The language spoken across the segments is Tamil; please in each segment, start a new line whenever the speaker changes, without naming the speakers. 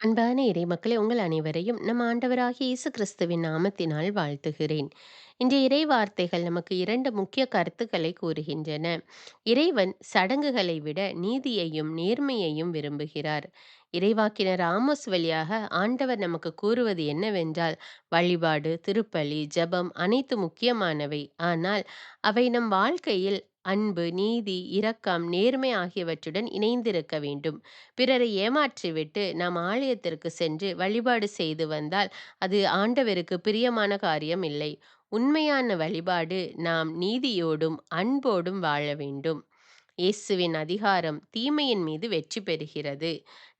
அன்பான இறைமக்களே, உங்கள் அனைவரையும் நம் ஆண்டவராகிய இயேசு கிறிஸ்துவின் நாமத்தினால் வாழ்த்துகிறேன். இன்றைய இறை வார்த்தைகள் நமக்கு இரண்டு முக்கிய கருத்துக்களை கூறுகின்றன. இறைவன் சடங்குகளை விட நீதியையும் நேர்மையையும் விரும்புகிறார். இறைவாக்கினர் ஆமோஸ் வழியாக ஆண்டவர் நமக்கு கூறுவது என்னவென்றால், வழிபாடு, திருப்பலி, ஜெபம் அனைத்து முக்கியமானவை. ஆனால் அவை நம் வாழ்க்கையில் அன்பு, நீதி, இரக்கம், நேர்மை ஆகியவற்றுடன் இணைந்திருக்க வேண்டும். பிறரை ஏமாற்றிவிட்டு நாம் ஆலயத்திற்கு சென்று வழிபாடு செய்து வந்தால் அது ஆண்டவருக்கு பிரியமான காரியம் இல்லை. உண்மையான வழிபாடு நாம் நீதியோடும் அன்போடும் வாழ வேண்டும். இயேசுவின் அதிகாரம் தீமையின் மீது வெற்றி பெறுகிறது.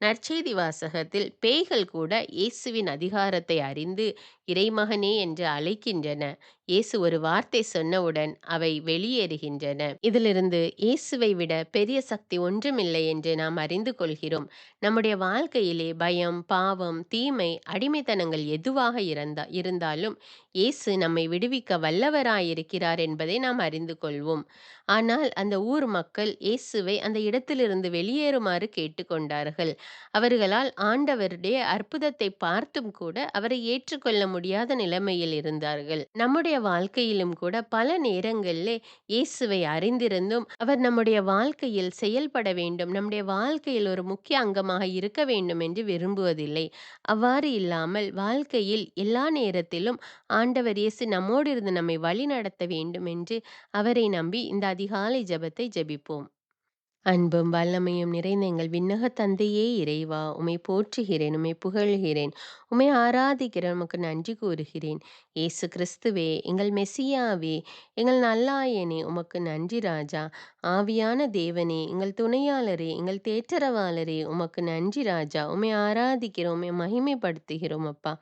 நற்செய்தி வாசகத்தில் பேய்கள் கூட இயேசுவின் அதிகாரத்தை அறிந்து இறைமகனே என்று அழைக்கின்றன. இயேசு ஒரு வார்த்தை சொன்னவுடன் அவை வெளியேறுகின்றன. இதிலிருந்து இயேசுவை விட பெரிய சக்தி ஒன்றுமில்லை என்று நாம் அறிந்து கொள்கிறோம். நம்முடைய வாழ்க்கையிலே பயம், பாவம், தீமை, அடிமைத்தனங்கள் எதுவாக இருந்தாலும் இயேசு நம்மை விடுவிக்க வல்லவராயிருக்கிறார் என்பதை நாம் அறிந்து கொள்வோம். ஆனால் அந்த ஊர் மக்கள் இயேசுவை அந்த இடத்திலிருந்து வெளியேறுமாறு கேட்டுக்கொண்டார்கள். அவர்களால் ஆண்டவருடைய அற்புதத்தை பார்த்தும் கூட அவரை ஏற்றுக்கொள்ள முடியாத நிலைமையில் இருந்தார்கள். நம்முடைய வாழ்க்கையிலும் கூட பல நேரங்களிலே இயேசுவை அறிந்திருந்தும் அவர் நம்முடைய வாழ்க்கையில் செயல்பட வேண்டும், நம்முடைய வாழ்க்கையில் ஒரு முக்கிய அங்கமாக இருக்க வேண்டும் என்று விரும்புவதில்லை. அவ்வாறு இல்லாமல் வாழ்க்கையில் எல்லா நேரத்திலும் ஆண்டவர் இயேசு நம்மோடு இருந்து நம்மை வழி நடத்த வேண்டும் என்று அவரை நம்பி இந்த அதிகாலை ஜெபத்தை ஜெபிப்போம். அன்பும் வல்லமையும் நிறைந்த எங்கள் விண்ணக தந்தையே இறைவா, உம்மை போற்றுகிறேன், உம்மை புகழ்கிறேன், உம்மை ஆராதிக்கிறேன், உமக்கு நன்றி கூறுகிறேன். இயேசு கிறிஸ்துவே, எங்கள் மெசியாவே, எங்கள் நல்லாயனே, உமக்கு நன்றி ராஜா. ஆவியான தேவனே, எங்கள் துணையாளரே, எங்கள் தேற்றரவாளரே, உமக்கு நன்றி ராஜா. உம்மை ஆராதிக்கிறோம், உம்மை மகிமைப்படுத்துகிறோம் அப்பா.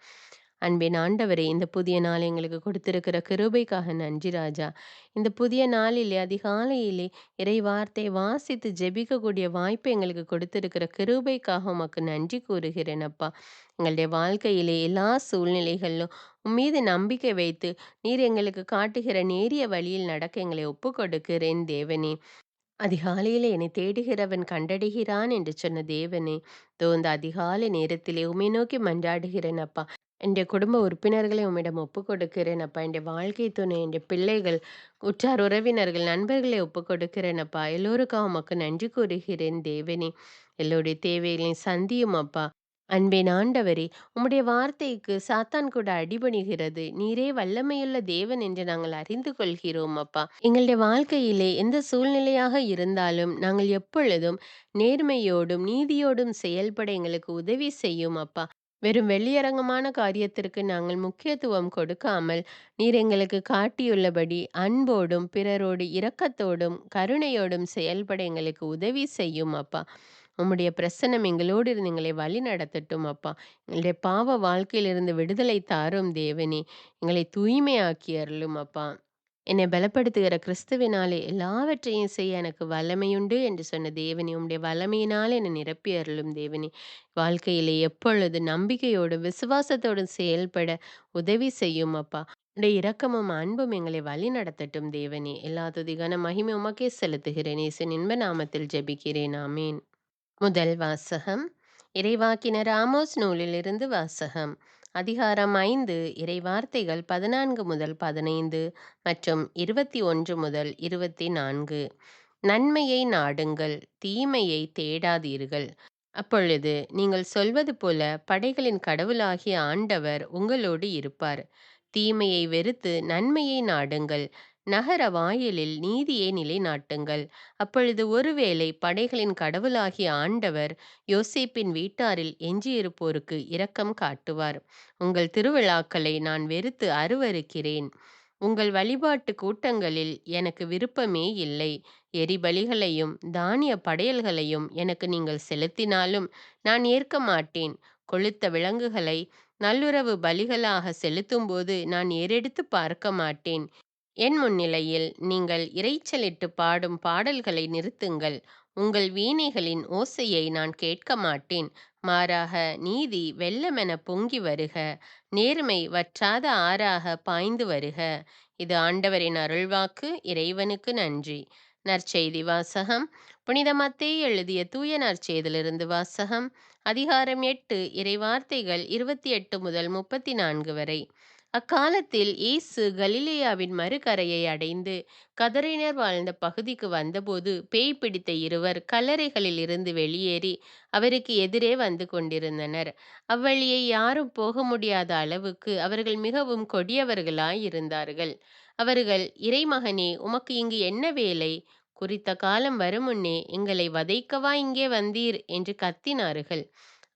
அன்பின் ஆண்டவரே, இந்த புதிய நாள் எங்களுக்கு கொடுத்திருக்கிற கிருபைக்காக நன்றி ராஜா. இந்த புதிய நாளிலே அதிகாலையிலே இறை வார்த்தை வாசித்து ஜெபிக்கக்கூடிய வாய்ப்பை எங்களுக்கு கொடுத்திருக்கிற கிருபைக்காக உமக்கு நன்றி கூறுகிறேன் அப்பா. எங்களுடைய வாழ்க்கையிலே எல்லா சூழ்நிலைகளிலும் உம்மீது நம்பிக்கை வைத்து நீர் எங்களுக்கு காட்டுகிற நேரிய வழியில் நடக்க எங்களை ஒப்புக் கொடுக்கிறேன் தேவனே. அதிகாலையிலே என்னை தேடுகிறவன் கண்டடைகிறான் என்று சொன்ன தேவனே, இதோ இந்த அதிகாலை நேரத்திலே உம்மை நோக்கி மன்றாடுகிறேன் அப்பா. என்னுடைய குடும்ப உறுப்பினர்களை உம்மிடம் ஒப்புக் கொடுக்கிறேன் அப்பா. என்னுடைய வாழ்க்கை துணை, என்னுடைய பிள்ளைகள், உற்றார் உறவினர்கள், நண்பர்களை ஒப்புக் கொடுக்கிறேன் அப்பா. எல்லோருக்காக உமக்கு நன்றி கூறுகிறேன் தேவனே. எல்லோருடைய தேவைகளையும் சந்தியும் அப்பா. அன்பின் ஆண்டவரே, உம்முடைய வார்த்தைக்கு சாத்தான் கூட அடிபணிகிறது. நீரே வல்லமையுள்ள தேவன் என்று நாங்கள் அறிந்து கொள்கிறோம் அப்பா. எங்களுடைய வாழ்க்கையிலே எந்த சூழ்நிலையாக இருந்தாலும் நாங்கள் எப்பொழுதும் நேர்மையோடும் நீதியோடும் செயல்பட எங்களுக்கு உதவி செய்யும் அப்பா. வெறும் வெளியரங்கமான காரியத்திற்கு நாங்கள் முக்கியத்துவம் கொடுக்காமல் நீர் எங்களுக்கு காட்டியுள்ளபடி அன்போடும் பிறரோடு இரக்கத்தோடும் கருணையோடும் செயல்பட எங்களுக்கு உதவி செய்யும் அப்பா. உம்முடைய பிரசன்னம் எங்களோடு இருந்து எங்களை வழி நடத்தட்டும் அப்பா. எங்களுடைய பாவ வாழ்க்கையிலிருந்து விடுதலை தாரும் தேவனே. எங்களை தூய்மையாக்கி அருளும் அப்பா. என்னை பலப்படுத்துகிற கிறிஸ்துவினாலே எல்லாவற்றையும் செய்ய எனக்கு வல்லமையுண்டு என்று சொன்ன தேவனே, உம்முடைய வல்லமையினால் என்னை நிரப்பி அருளும் தேவனே. வாழ்க்கையிலே எப்பொழுது நம்பிக்கையோடும் விசுவாசத்தோடும் செயல்பட உதவி செய்யும் அப்பா. உடைய இரக்கமும் அன்பும் எங்களை வழி நடத்தட்டும் தேவனே. எல்லா துதி கன மகிமை உமக்கே செலுத்துகிறேன். இயேசுவின் இன்ப நாமத்தில் ஜெபிக்கிறேன். ஆமென். முதல் வாசகம் இறைவாக்கினர் ஆமோஸ் நூலிலிருந்து வாசகம். அதிகாரம் 5. இறைவார்த்தைகள் 14 முதல் 15 மற்றும் 21 முதல் 24. நன்மையை நாடுங்கள், தீமையை தேடாதீர்கள். அப்பொழுது நீங்கள் சொல்வது போல படைகளின் கடவுளாகிய ஆண்டவர் உங்களோடு இருப்பார். தீமையை வெறுத்து நன்மையை நாடுங்கள், நகர வாயிலில் நீதியை நிலைநாட்டுங்கள். அப்பொழுது ஒருவேளை படைகளின் கடவுளாகிய ஆண்டவர் யோசேப்பின் வீட்டாரில் எஞ்சியிருப்போருக்கு இரக்கம் காட்டுவார். உங்கள் திருவிழாக்களை நான் வெறுத்து அருவருக்கிறேன். உங்கள் வழிபாட்டு கூட்டங்களில் எனக்கு விருப்பமே இல்லை. எரிபலிகளையும் தானிய படையல்களையும் எனக்கு நீங்கள் செலுத்தினாலும் நான் ஏற்க மாட்டேன். கொழுத்த விலங்குகளை நல்லுறவு பலிகளாக செலுத்தும்போது நான் ஏறெடுத்து பார்க்க மாட்டேன். என் முன்னிலையில் நீங்கள் இரைச்சலிட்டு பாடும் பாடல்களை நிறுத்துங்கள். உங்கள் வீணைகளின் ஓசையை நான் கேட்க மாட்டேன். மாறாக நீதி வெள்ளமென பொங்கி வருக, நேர்மை வற்றாத ஆறாக பாய்ந்து வருக. இது ஆண்டவரின் அருள்வாக்கு. இறைவனுக்கு நன்றி. நற்செய்தி வாசகம். புனித மத்தேயு எழுதிய தூய நற்செய்தியிலிருந்து வாசகம். அதிகாரம் 8, இறைவார்த்தைகள் 28 முதல் 34 வரை. அக்காலத்தில் இயேசு கலிலேயாவின் மறுகரையை அடைந்து கதரினர் வாழ்ந்த பகுதிக்கு வந்தபோது, பேய் பிடித்த இருவர் கல்லறைகளில் இருந்து வெளியேறி அவருக்கு எதிரே வந்து கொண்டிருந்தனர். அவ்வழியை யாரும் போக முடியாத அளவுக்கு அவர்கள் மிகவும் கொடியவர்களாய் இருந்தார்கள். அவர்கள், இறைமகனே, உமக்கு இங்கு என்ன வேலை? குறித்த காலம் வருமுன்னே எங்களை வதைக்கவா இங்கே வந்தீர் என்று கத்தினார்கள்.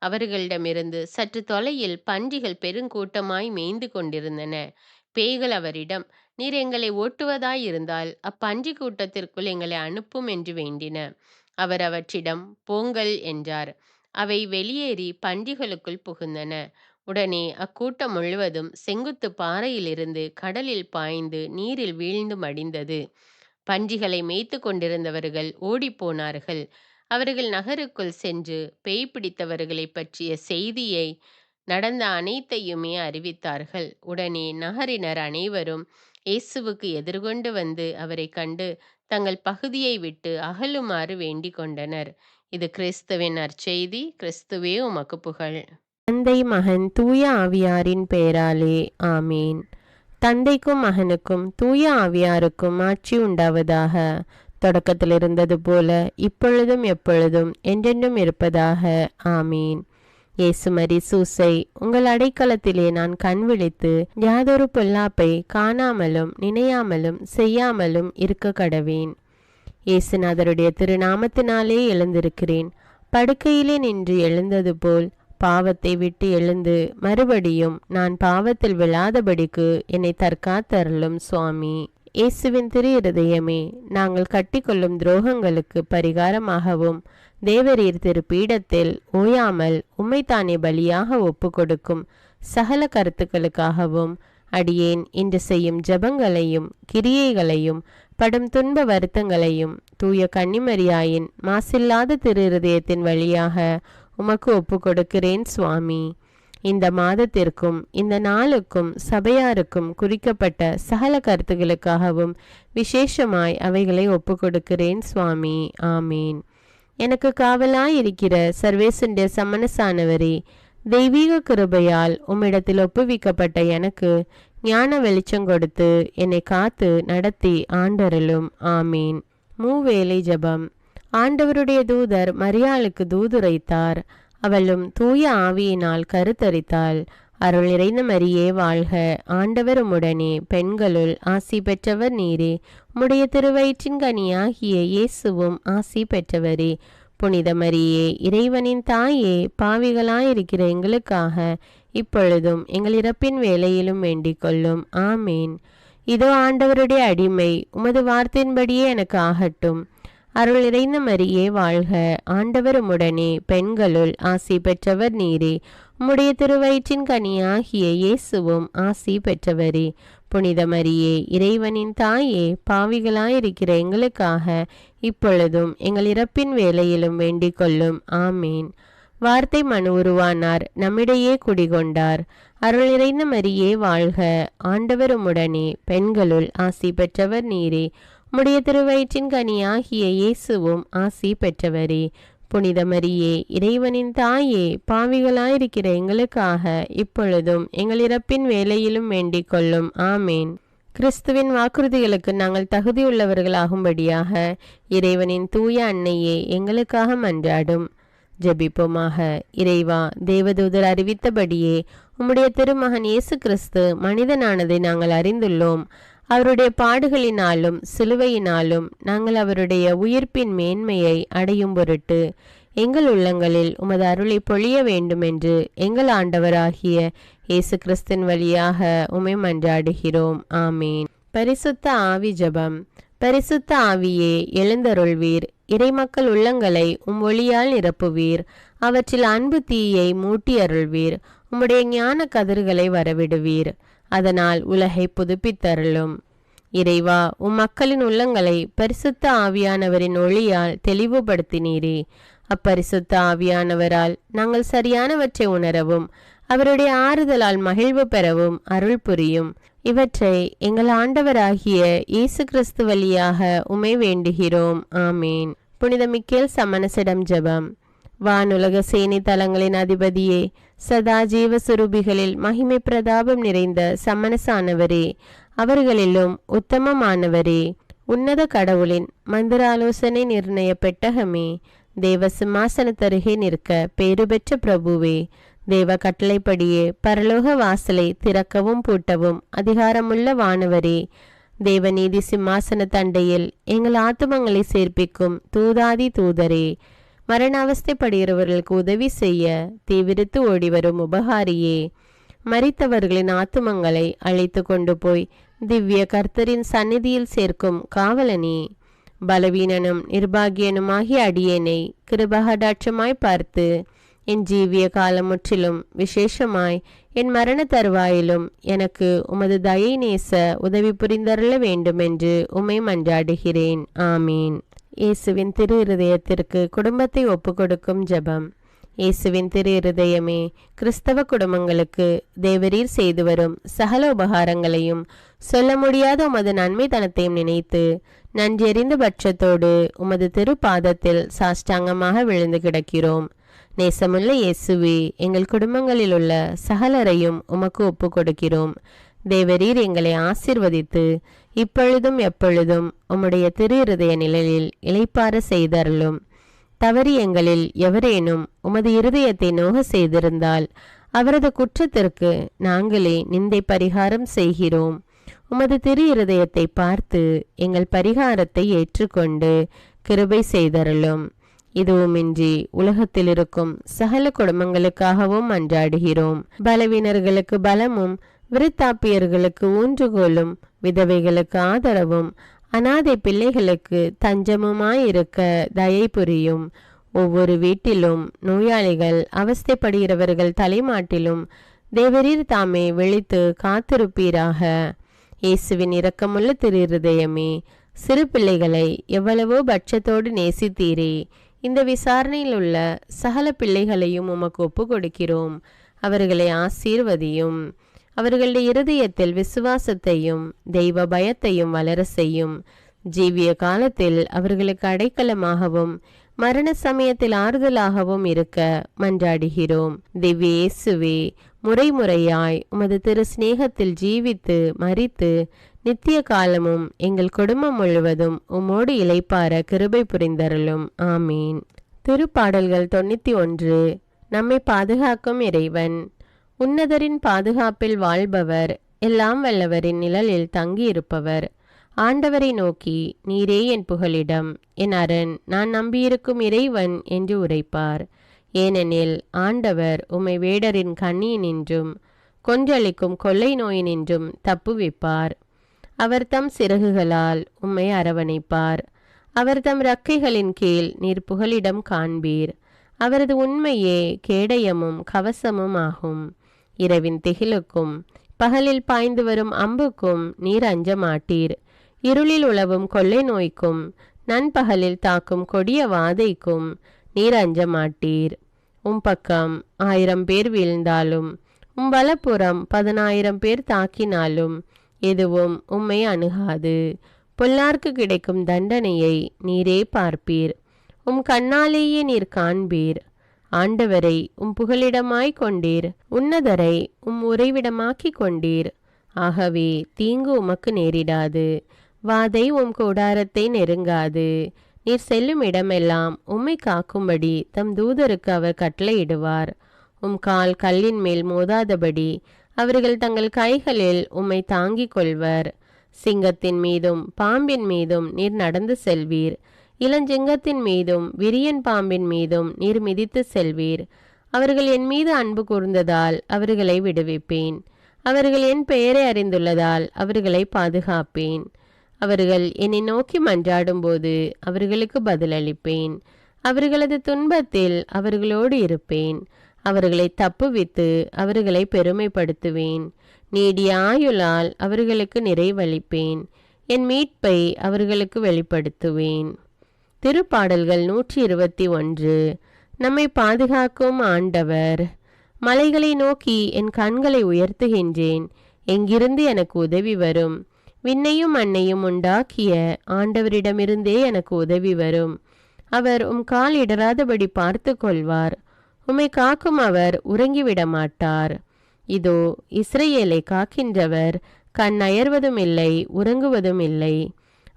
அவர்களிடமிருந்து சற்று தொலையில் பன்றிகள் பெருங்கூட்டமாய் மேய்ந்து கொண்டிருந்தன. பேய்கள் அவரிடம், நீர் எங்களை ஓட்டுவதாயிருந்தால் அப்பன்றி கூட்டத்திற்குள் எங்களை அனுப்பும் என்று வேண்டின. அவர் அவற்றிடம், போங்கள் என்றார். அவை வெளியேறி பன்றிகளுக்குள் புகுந்தன. உடனே அக்கூட்டம் முழுவதும் செங்குத்து பாறையிலிருந்து கடலில் பாய்ந்து நீரில் வீழ்ந்து மடிந்தது. பன்றிகளை மேய்த்து கொண்டிருந்தவர்கள் ஓடிப்போனார்கள். அவர்கள் நகருக்குள் சென்று பேய் பிடித்தவர்களை பற்றிய செய்தியை, நடந்த அனைத்தையுமே அறிவித்தார்கள். உடனே நகரினர் அனைவரும் இயேசுவுக்கு எதிர்கொண்டு வந்து அவரை கண்டு தங்கள் பகுதியை விட்டு அகலுமாறு வேண்டிக் கொண்டனர். இது கிறிஸ்துவின் நற்செய்தி. கிறிஸ்துவே உமக்கு புகழ்.
தந்தை, மகன், தூய ஆவியாரின் பெயராலே ஆமீன். தந்தைக்கும் மகனுக்கும் தூய ஆவியாருக்கும் ஆட்சி உண்டாவதாக. தொடக்கத்தில் இருந்தது போல இப்பொழுதும் எப்பொழுதும் என்றென்றும் இருப்பதாக. ஆமீன். இயேசுமரி சூசை, உங்கள் அடைக்கலத்திலே நான் கண் விழித்து யாதொரு பொல்லாப்பை காணாமலும் நினையாமலும் செய்யாமலும் இருக்க கடவேன். இயேசுநாதருடைய திருநாமத்தினாலே எழுந்திருக்கிறேன். படுக்கையிலே நின்று எழுந்தது போல் பாவத்தை விட்டு எழுந்து மறுபடியும் நான் பாவத்தில் விழாதபடிக்கு என்னை தற்காத்தருளும் சுவாமி. இயேசுவின் திரு இருதயமே, நாங்கள் கட்டிக்கொள்ளும் துரோகங்களுக்கு பரிகாரமாகவும் தேவரீர் திரு பீடத்தில் ஓயாமல் உம்மைத்தானே பலியாக ஒப்பு கொடுக்கும் சகல கருத்துக்களுக்காகவும் அடியேன் இன்று செய்யும் ஜபங்களையும் கிரியைகளையும் படும் துன்ப வருத்தங்களையும் தூய கன்னிமரியாயின் மாசில்லாத திரு இருதயத்தின் வழியாக உமக்கு ஒப்பு கொடுக்கிறேன் சுவாமி. இந்த மாதத்திற்கும் இந்த நாளுக்கும் சபையாருக்கும் குறிக்கப்பட்ட சகல கருத்துகளுக்காகவும் விசேஷமாய் அவைகளை ஒப்பு கொடுக்கிறேன் சுவாமி. ஆமீன். எனக்கு காவலாயிருக்கிற சர்வேசுடைய சமனசானவரே, தெய்வீக கிருபையால் உம்மிடத்தில் ஒப்புவிக்கப்பட்ட எனக்கு ஞான வெளிச்சம் கொடுத்து என்னை காத்து நடத்தி ஆண்டருளும். ஆமீன். மூவேளை ஜபம். ஆண்டவருடைய தூதர் மரியாளுக்கு தூதுரைத்தார். அவளும் தூய ஆவியினால் கருத்தரித்தாள். அருள் நிறைந்த மரியே வாழ்க, ஆண்டவர் உம்முடனே, பெண்களுள் ஆசி பெற்றவர் நீரே. உம்முடைய திருவயிற்றின் கனியாகிய இயேசுவும் ஆசி பெற்றவரே. புனித மரியே, இறைவனின் தாயே, பாவிகளாயிருக்கிற எங்களுக்காக இப்பொழுதும் எங்கள் இறப்பின் வேளையிலும் வேண்டிக் கொள்ளும். ஆமீன். இதோ ஆண்டவருடைய அடிமை, உமது வார்த்தையின்படியே எனக்கு ஆகட்டும். அருள் நிறைந்த மரியே வாழ்க, ஆண்டவர் உம்முடனே, பெண்களுள் ஆசி பெற்றவர் நீரே. உம்முடைய திருவயிற்றின் கனியாகிய இயேசுவும் ஆசி பெற்றவரே. புனித மரியே, இறைவனின் தாயே, பாவிகளாயிருக்கிற எங்களுக்காக இப்பொழுதும் எங்கள் இறப்பின் வேளையிலும் வேண்டிக் கொள்ளும். ஆமீன். வார்த்தை மனு உருவானார், நம்மிடையே குடிகொண்டார். அருள் நிறைந்த மரியே வாழ்க, ஆண்டவர் உம்முடனே, பெண்களுள் ஆசி பெற்றவர் நீரே. உம்முடைய திருவயிற்றின் கனியாகிய இயேசுவும் ஆசி பெற்றவரே. புனித மரியே, இறைவனின் தாயே, பாவிகளாயிருக்கிற எங்களுக்காக இப்பொழுதும் எங்கள் இறப்பின் வேளையிலும் வேண்டிக் கொள்ளும். ஆமேன். கிறிஸ்துவின் வாக்குறுதிகளுக்கு நாங்கள் தகுதியுள்ளவர்களாகும்படியாக இறைவனின் தூய அன்னையே எங்களுக்காக மன்றாடும். ஜெபிப்போமாக. இறைவா, தேவதூதர் அறிவித்தபடியே உம்முடைய திருமகன் இயேசு கிறிஸ்து மனிதனானதை நாங்கள் அறிந்துள்ளோம். அவருடைய பாடுகளினாலும் சிலுவையினாலும் நாங்கள் அவருடைய உயிர்ப்பின் மேன்மையை அடையும் பொருட்டு எங்கள் உள்ளங்களில் உமது அருளை பொழிய வேண்டுமென்று எங்கள் ஆண்டவராகிய இயேசு கிறிஸ்தின் வழியாக உம்மை மன்றாடுகிறோம். ஆமீன். பரிசுத்த ஆவி ஜபம். பரிசுத்த ஆவியே, எழுந்தருள்வீர். இறைமக்கள் உள்ளங்களை ஒளியால் நிரப்புவீர். அவற்றில் அன்பு தீயை மூட்டி அருள்வீர். உம்முடைய ஞான கதிர்களை வரவிடுவீர். அதனால் உலகை புதுப்பித்தருளும். இறைவா, மக்களின் உள்ளங்களை பரிசுத்த ஆவியானவரின் ஒளியால் தெளிவுபடுத்தினீரே. அப்பரிசுத்த ஆவியானவரால் நாங்கள் சரியானவற்றை உணரவும் அவருடைய ஆறுதலால் மகிழ்வு பெறவும் அருள் புரியும். இவற்றை எங்கள் ஆண்டவராகிய இயேசு கிறிஸ்து வழியாக உம்மை வேண்டுகிறோம். ஆமேன். புனித மிக்கேல் சமணசிடம் ஜெபம். வானுலக சேனை தலங்களின் அதிபதியே, சதா ஜீவ சுரூபிகளில் மகிமை பிரதாபம் நிறைந்த சமணசானவரே, அவர்களிலும் உத்தமமானவரே, உன்னத கடவுளின் மந்திராலோசனை நிர்ணய பெட்டகமே, தேவ சிம்மாசனத்தருகே நிற்க பேறு பெற்ற பிரபுவே, தேவ கட்டளைப்படியே பரலோக வாசலை திறக்கவும் பூட்டவும் அதிகாரமுள்ள வானவரே, தேவநீதி சிம்மாசன தண்டையில் எங்கள் ஆத்துமங்களை சேர்ப்பிக்கும் தூதாதி தூதரே, மரண அவஸ்தைப்படுகிறவர்களுக்கு உதவி செய்ய தீவிரித்து ஓடிவரும் உபகாரியே, மரித்தவர்களின் ஆத்துமங்களை அழைத்து கொண்டு போய் திவ்ய கர்த்தரின் சந்நிதியில் சேர்க்கும் காவலனே, பலவீனனும் நிர்பாகியனுமாகிய அடியேனை கிருபகடாட்சமாய் பார்த்து என் ஜீவிய காலம் முற்றிலும் விசேஷமாய் என் மரண தருவாயிலும் எனக்கு உமது தயை நேச உதவி புரிந்தருள வேண்டுமென்று உம்மை மன்றாடுகிறேன். ஆமீன். இயேசுவின் திரு இருதயத்திற்கு குடும்பத்தை ஒப்புக்கொடுக்கும் ஜெபம். இயேசுவின் திரு இருதயமே, கிறிஸ்தவ குடும்பங்களுக்கு தேவரீர் செய்து வரும் சகல உபகாரங்களையும் சொல்ல முடியாத உமது நன்மைத்தனத்தையும் நினைத்து நன்றெறிந்த பட்சத்தோடு உமது திரு பாதத்தில் சாஷ்டாங்கமாக விழுந்து கிடக்கிறோம். நேசமுள்ள இயேசுவே, எங்கள் குடும்பங்களில் உள்ள சகலரையும் உமக்கு ஒப்பு கொடுக்கிறோம். தேவரீர் எங்களை ஆசிர்வதித்து இப்பொழுதும் எப்பொழுதும் உம்முடைய திரு இருதய நிழலில் இளைப்பாற செய்தருளும். தவறி எங்களில் எவரேனும் உமது இருதயத்தை நோக செய்திருந்தால் அவரது குற்றத்திற்கு நாங்களே நிந்தை பரிகாரம் செய்கிறோம். உமது திரு இருதயத்தை பார்த்து எங்கள் பரிகாரத்தை ஏற்றுக்கொண்டு கிருபை செய்தருளும். இதுவுமின்றி உலகத்தில் இருக்கும் சகல குடும்பங்களுக்காகவும் மன்றாடுகிறோம். பலவீனர்களுக்கு பலமும், விருத்தாப்பியர்களுக்கு ஊன்றுகோலும், விதவைகளுக்கு ஆதரவும், அனாதை பிள்ளைகளுக்கு தஞ்சமுமாயிருக்க தயை புரியும். ஒவ்வொரு வீட்டிலும் நோயாளிகள் அவஸ்தைப்படுகிறவர்கள் தலைமாட்டிலும் தேவரீர் தாமே விழித்து காத்திருப்பீராக. இயேசுவின் இரக்கமுள்ள திரு இருதயமே, சிறு பிள்ளைகளை எவ்வளவோ பட்சத்தோடு நேசித்தீரே. இந்த விசாரணையில் உள்ள சகல பிள்ளைகளையும் உமக்கு ஒப்பு கொடுக்கிறோம். அவர்களை ஆசீர்வதியும். அவர்களுடைய இருதயத்தில் விசுவாசத்தையும் தெய்வ பயத்தையும் வளர செய்யும். ஜீவிய காலத்தில் அவர்களுக்கு அடைக்கலமாகவும் மரண சமயத்தில் ஆறுதலாகவும் இருக்க மன்றாடுகிறோம். திவ்ய இயேசுவே, முறைமுறையாய் உமது திரு சிநேகத்தில் ஜீவித்து மரித்து நித்திய காலமும் எங்கள் குடும்பம் முழுவதும் உம்மோடு இளைப்பார கிருபை புரிந்தருளும். ஆமீன். திருப்பாடல்கள் 91. நம்மை பாதுகாக்கும் இறைவன். உன்னதரின் பாதுகாப்பில் வாழ்பவர், எல்லாம் வல்லவரின் நிழலில் தங்கியிருப்பவர். ஆண்டவரை நோக்கி, நீரே என் புகலிடம், என் அரண், நான் நம்பியிருக்கும் இறைவன் என்று உரைப்பார். ஏனெனில் ஆண்டவர் உம்மை வேடரின் கண்ணியினின்றும் கொன்றளிக்கும் கொள்ளை நோயினின்றும் தப்புவிப்பார். அவர் தம் சிறகுகளால் உம்மை அரவணைப்பார். அவர் தம் இறக்கைகளின் கீழ் நீர் புகலிடம் காண்பீர். அவரது உண்மையே கேடயமும் கவசமும் ஆகும். இரவின் திகிலுக்கும் பகலில் பாய்ந்து வரும் அம்புக்கும் நீர் அஞ்ச மாட்டீர். இருளில் உலவும் கொள்ளை நோய்க்கும் நண்பகலில் தாக்கும் கொடிய வாதைக்கும் நீர் அஞ்ச மாட்டீர். பக்கம் 1000 பேர் வீழ்ந்தாலும் வலப்புறம் 10,000 பேர் தாக்கினாலும் எதுவும் உம்மை அணுகாது. பொல்லார்க்கு கிடைக்கும் தண்டனையை நீரே பார்ப்பீர். கண்ணாலேயே நீர் காண்பீர். ஆண்டவரை புகலிடமாய் கொண்டீர். உன்னதரை உறைவிடமாக்கி கொண்டீர். ஆகவே தீங்கு உமக்கு நேரிடாது. வாதை கூடாரத்தை நெருங்காது. நீர் செல்லும் இடமெல்லாம் உம்மை காக்கும்படி தம் தூதருக்கு அவர் கட்டளையிடுவார். கால் கல்லின் மேல் மோதாதபடி அவர்கள் தங்கள் கைகளில் உம்மை தாங்கிக் கொள்வர். சிங்கத்தின் மீதும் பாம்பின் மீதும் நீர் நடந்து செல்வீர். இளஞ்சிங்கத்தின் மீதும் விரியன் பாம்பின் மீதும் நீர் மிதித்து செல்வீர். அவர்கள் என் மீது அன்பு கூர்ந்ததால் அவர்களை விடுவிப்பேன். அவர்கள் என் பெயரை அறிந்துள்ளதால் அவர்களை பாதுகாப்பேன். அவர்கள் என்னை நோக்கி மன்றாடும் போது அவர்களுக்கு பதிலளிப்பேன். அவர்களது துன்பத்தில் அவர்களோடு இருப்பேன். அவர்களை தப்புவித்து அவர்களை பெருமைப்படுத்துவேன். நீடிய ஆயுளால் அவர்களுக்கு நிறைவளிப்பேன். என் மீட்பை அவர்களுக்கு வெளிப்படுத்துவேன். திருப்பாடல்கள் 121. நம்மை பாதுகாக்கும் ஆண்டவர். மலைகளை நோக்கி என் கண்களை உயர்த்துகின்றேன். எங்கிருந்து எனக்கு உதவி வரும்? விண்ணையும் மண்ணையும் உண்டாக்கிய ஆண்டவரிடமிருந்தே எனக்கு உதவி வரும். அவர் கால் இடராதபடி பார்த்து கொள்வார். உம்மை காக்கும் அவர் உறங்கிவிட மாட்டார். இதோ இஸ்ரவேலை காக்கின்றவர் கண் அயர்வதும் இல்லை, உறங்குவதும் இல்லை.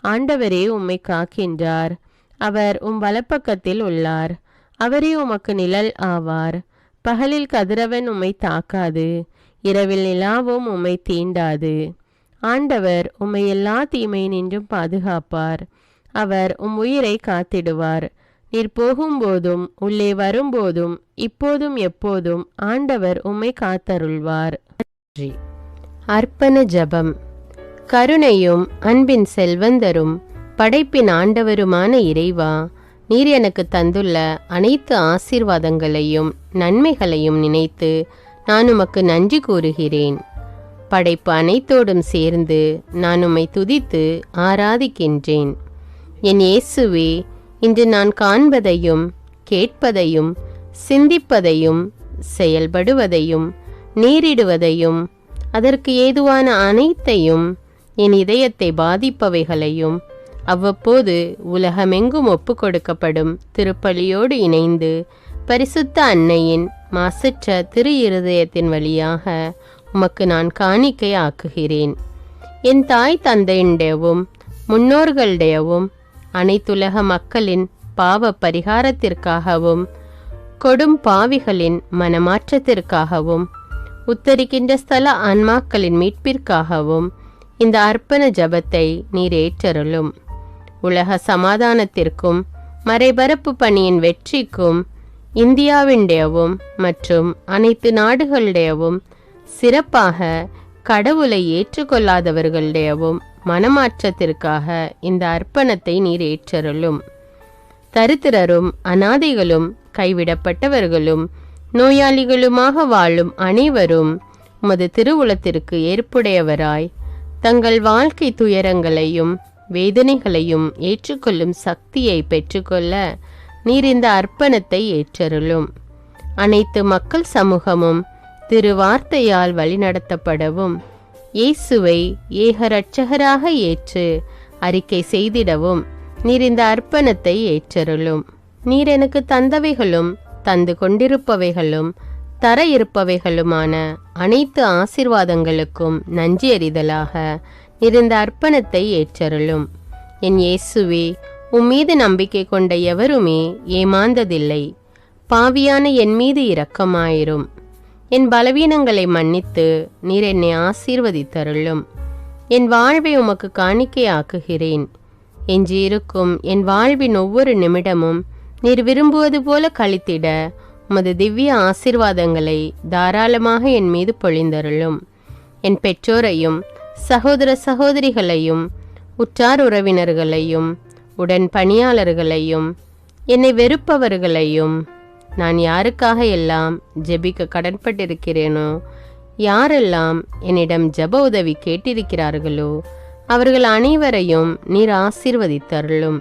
ஆண்டவரே உம்மை காக்கின்றார். அவர் வலப்பக்கத்தில் உள்ளார். அவரே உமக்கு நிழல் ஆவார். பகலில் கதிரவன் உம்மை தாக்காது, இரவில் நிலாவும் உம்மை தீண்டாது. ஆண்டவர் உம்மை எல்லா தீமையினின்றும் பாதுகாப்பார். அவர் உயிரை காத்திடுவார். நீர் போகும்போதும் உள்ளே வரும்போதும் இப்போதும் எப்போதும் ஆண்டவர் உம்மை காத்தருள்வார். அர்ப்பண ஜபம். கருணையும் அன்பின் செல்வந்தரும் படைப்பின் ஆண்டவருமான இறைவா, நீர் எனக்கு தந்துள்ள அனைத்து ஆசீர்வாதங்களையும் நன்மைகளையும் நினைத்து நான் உமக்கு நன்றி கூறுகிறேன். படைப்பு அனைத்தோடும் சேர்ந்து நான் உம்மை துதித்து ஆராதிக்கின்றேன். என் இயேசுவே, இன்று நான் காண்பதையும் கேட்பதையும் சிந்திப்பதையும் செயல்படுவதையும் நேரிடுவதையும் அதற்கு ஏதுவான அனைத்தையும் என் இதயத்தை பாதிப்பவைகளையும் அவ்வப்போது உலகமெங்கும் ஒப்பு கொடுக்கப்படும் திருப்பலியோடு இணைந்து பரிசுத்த அன்னையின் மாசற்ற திரு இருதயத்தின் வழியாக உமக்கு நான் காணிக்கை ஆக்குகிறேன். என் தாய் தந்தையுடையவும் முன்னோர்களுடையவும் அனைத்துலக மக்களின் பாவ பரிகாரத்திற்காகவும் கொடும் பாவிகளின் மனமாற்றத்திற்காகவும் உத்தரிக்கின்ற ஸ்தல ஆன்மாக்களின் மீட்பிற்காகவும் இந்த அர்ப்பண ஜபத்தை நீர் ஏற்றருளும். உலக சமாதானத்திற்கும் மறைபரப்பு பணியின் வெற்றிக்கும் இந்தியாவினுடையவும் மற்றும் அனைத்து நாடுகளுடையவும் சிறப்பாக கடவுளை ஏற்றுக்கொள்ளாதவர்களுடையவும் மனமாற்றத்திற்காக இந்த அர்ப்பணத்தை நீர் ஏற்றருளும். தரித்திரரும் அனாதைகளும் கைவிடப்பட்டவர்களும் நோயாளிகளுமாக வாழும் அனைவரும் உமது திருவுளத்திற்கு ஏற்புடையவராய் தங்கள் வாழ்க்கை துயரங்களையும் வேதனைகளையும் ஏற்றுக்கொள்ளும் சக்தியை பெற்றுக்கொள்ள நீர் இந்த அர்ப்பணத்தை ஏற்றருளும். அனைத்து மக்கள் சமூகமும் திருவார்த்தையால் வழிநடத்தப்படவும் இயேசுவை ஏக இரட்சகராக ஏற்று அறிக்கை செய்திடவும் நீர் இந்த அர்ப்பணத்தை ஏற்றருளும். நீர் எனக்கு தந்தவைகளும் தந்து கொண்டிருப்பவைகளும் தர இருப்பவைகளுமான அனைத்து ஆசீர்வாதங்களுக்கும் நன்றி அறிதலாக நீர் இந்த அர்ப்பணத்தை ஏற்றருளும். என் இயேசுவே, உம்மீது நம்பிக்கை கொண்ட எவருமே ஏமாந்ததில்லை. பாவியான என் மீது இரக்கமாயிரும். என் பலவீனங்களை மன்னித்து நீர் என்னை ஆசீர்வதித்தருளும். என் வாழ்வை உமக்கு காணிக்கையாக்குகிறேன். எஞ்சியிருக்கும் என் வாழ்வின் ஒவ்வொரு நிமிடமும் நீர் விரும்புவது போல கழித்திட உமது திவ்ய ஆசீர்வாதங்களை தாராளமாக என் மீது பொழிந்தருளும். என் பெற்றோரையும் சகோதர சகோதரிகளையும் உற்றார் உறவினர்களையும் உடன் பணியாளர்களையும் என்னை வெறுப்பவர்களையும் நான் யாருக்காக எல்லாம் ஜெபிக்க கடன்பட்டிருக்கிறேனோ, யாரெல்லாம் என்னிடம் ஜெப உதவி கேட்டிருக்கிறார்களோ அவர்கள் அனைவரையும் நீர் ஆசீர்வதித்தருளும்.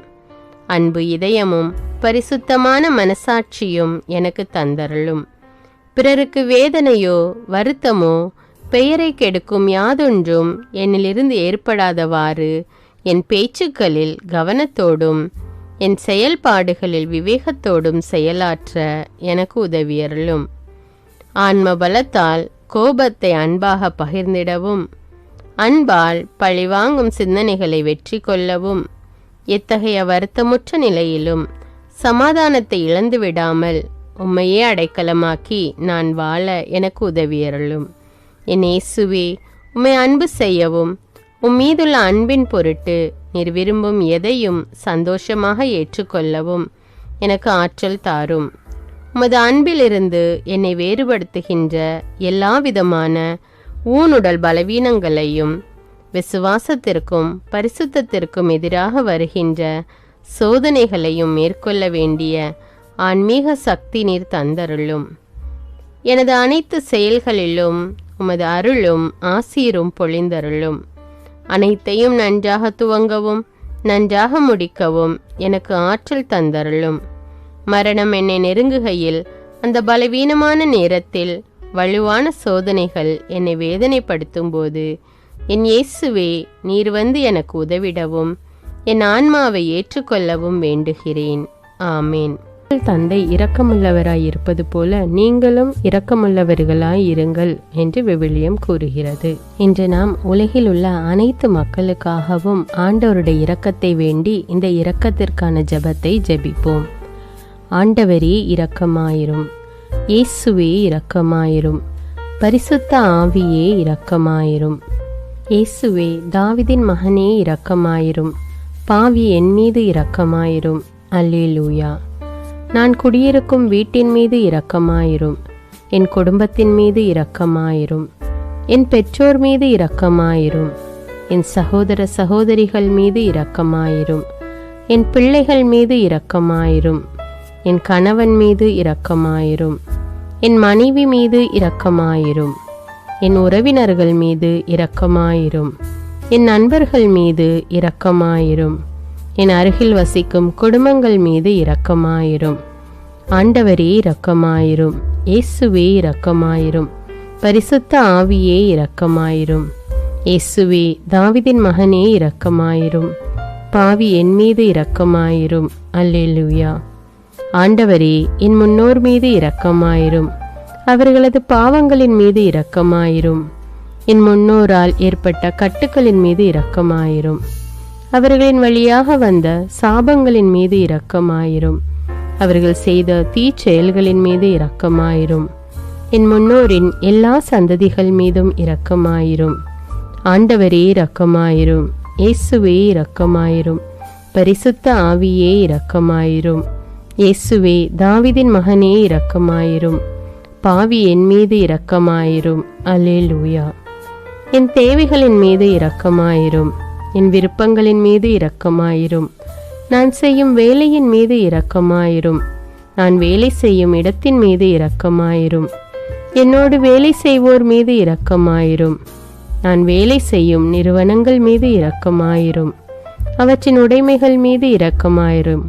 அன்பு இதயமும் பரிசுத்தமான மனசாட்சியும் எனக்கு தந்தருளும். பிறருக்கு வேதனையோ வருத்தமோ பெயரை கெடுக்கும் யாதொன்றும் என்னிலிருந்து ஏற்படாதவாறு என் பேச்சுக்களில் கவனத்தோடும் என் செயல்பாடுகளில் விவேகத்தோடும் செயலாற்ற எனக்கு உதவியருளும். ஆன்ம பலத்தால் கோபத்தை அன்பாக பகிர்ந்திடவும் அன்பால் பழிவாங்கும் சிந்தனைகளை வெற்றி கொள்ளவும் எத்தகைய வருத்தமுற்ற நிலையிலும் சமாதானத்தை இழந்து விடாமல் உம்மையே அடைக்கலமாக்கி நான் வாழ எனக்கு உதவியருளும். என் இயேசுவே, உம்மை அன்பு செய்யவும் உம்மீதுள்ள அன்பின் பொருட்டு நீர் விரும்பும் எதையும் சந்தோஷமாக ஏற்றுக்கொள்ளவும் எனக்கு ஆற்றல் தாரும். உமது அன்பிலிருந்து என்னை வேறுபடுத்துகின்ற எல்லா விதமான ஊனுடல் பலவீனங்களையும் விசுவாசத்திற்கும் பரிசுத்தத்திற்கும் எதிராக வருகின்ற சோதனைகளையும் மேற்கொள்ள வேண்டிய ஆன்மீக சக்தி நீர் தந்தருளும். எனது அனைத்து செயல்களிலும் உமது அருளும் ஆசீரும் பொழிந்தருளும். அனைத்தையும் நன்றாக துவங்கவும் நன்றாக முடிக்கவும் எனக்கு ஆற்றல் தந்தருளும். மரணம் என்னை நெருங்குகையில் அந்த பலவீனமான நேரத்தில் வலுவான சோதனைகள் என்னை வேதனைப்படுத்தும் போது என் இயேசுவே, நீர் வந்து எனக்கு உதவிடவும் என் ஆன்மாவை ஏற்றுக்கொள்ளவும் வேண்டுகிறேன். ஆமேன். தந்தை இரக்கமுள்ளவராய் இருப்பது போல நீங்களும் இரக்கமுள்ளவர்களாய் இருங்கள் என்று விவிலியம் கூறுகிறது. இன்று நாம் உலகில் உள்ள அனைத்து மக்களுக்காகவும் ஆண்டவருடைய இரக்கத்தை வேண்டி இந்த இரக்கத்திற்கான ஜெபத்தை ஜெபிப்போம். ஆண்டவரே இரக்கமாயிரும். இயேசுவே இரக்கமாயிரும். பரிசுத்த ஆவியே இரக்கமாயிரும். இயேசுவே தாவீதின் மகனே இரக்கமாயிரும். பாவி என் மீது இரக்கமாயிரும். அல்லேலூயா. நான் குடியிருக்கும் வீட்டின் மீது இரக்கமாயிரும். என் குடும்பத்தின் மீது இரக்கமாயிரும். என் பெற்றோர் மீது இரக்கமாயிரும். என் சகோதர சகோதரிகள் மீது இரக்கமாயிரும். என் பிள்ளைகள் மீது இரக்கமாயிரும். என் கணவன் மீது இரக்கமாயிரும். என் மனைவி மீது இரக்கமாயிரும். என் உறவினர்கள் மீது இரக்கமாயிரும். என் நண்பர்கள் மீது இரக்கமாயிரும். என் அருகில் வசிக்கும் குடும்பங்கள் மீது இரக்கமாயிரும். ஆண்டவரே இரக்கமாயிரும். இயேசுவே இரக்கமாயிரும். பரிசுத்த ஆவியே இரக்கமாயிரும். இயேசுவே தாவீதின் மகனே இரக்கமாயிரும். பாவி என் மீது இரக்கமாயிரும். அல்லேலூயா. ஆண்டவரே என் முன்னோர் மீது இரக்கமாயிரும். அவர்களது பாவங்களின் மீது இரக்கமாயிரும். என் முன்னோரால் ஏற்பட்ட கட்டுக்களின் மீது இரக்கமாயிரும். அவர்களின் வழியாக வந்த சாபங்களின் மீது இரக்கமாயிரும். அவர்கள் செய்த தீச்செயல்களின் மீது இரக்கமாயிரும். என் முன்னோரின் எல்லா சந்ததிகள் மீதும் இரக்கமாயிரும். ஆண்டவரே இரக்கமாயிரும். இயேசுவே இரக்கமாயிரும். பரிசுத்த ஆவியே இரக்கமாயிரும். இயேசுவே தாவீதின் மகனே இரக்கமாயிரும். பாவி என் மீது இரக்கமாயிரும். அல்லேலூயா. என் தேவைகளின் மீது இரக்கமாயிரும். என் விருப்பங்களின் மீது இரக்கமாயிரும். நான் செய்யும் வேலையின் மீது இரக்கமாயிரும். நான் வேலை செய்யும் இடத்தின் மீது இரக்கமாயிரும். என்னோடு வேலை செய்வோர் மீது இரக்கமாயிரும். நான் வேலை செய்யும் நிறுவனங்கள் மீது இரக்கமாயிரும். அவற்றின் உடைமைகள் மீது இரக்கமாயிரும்.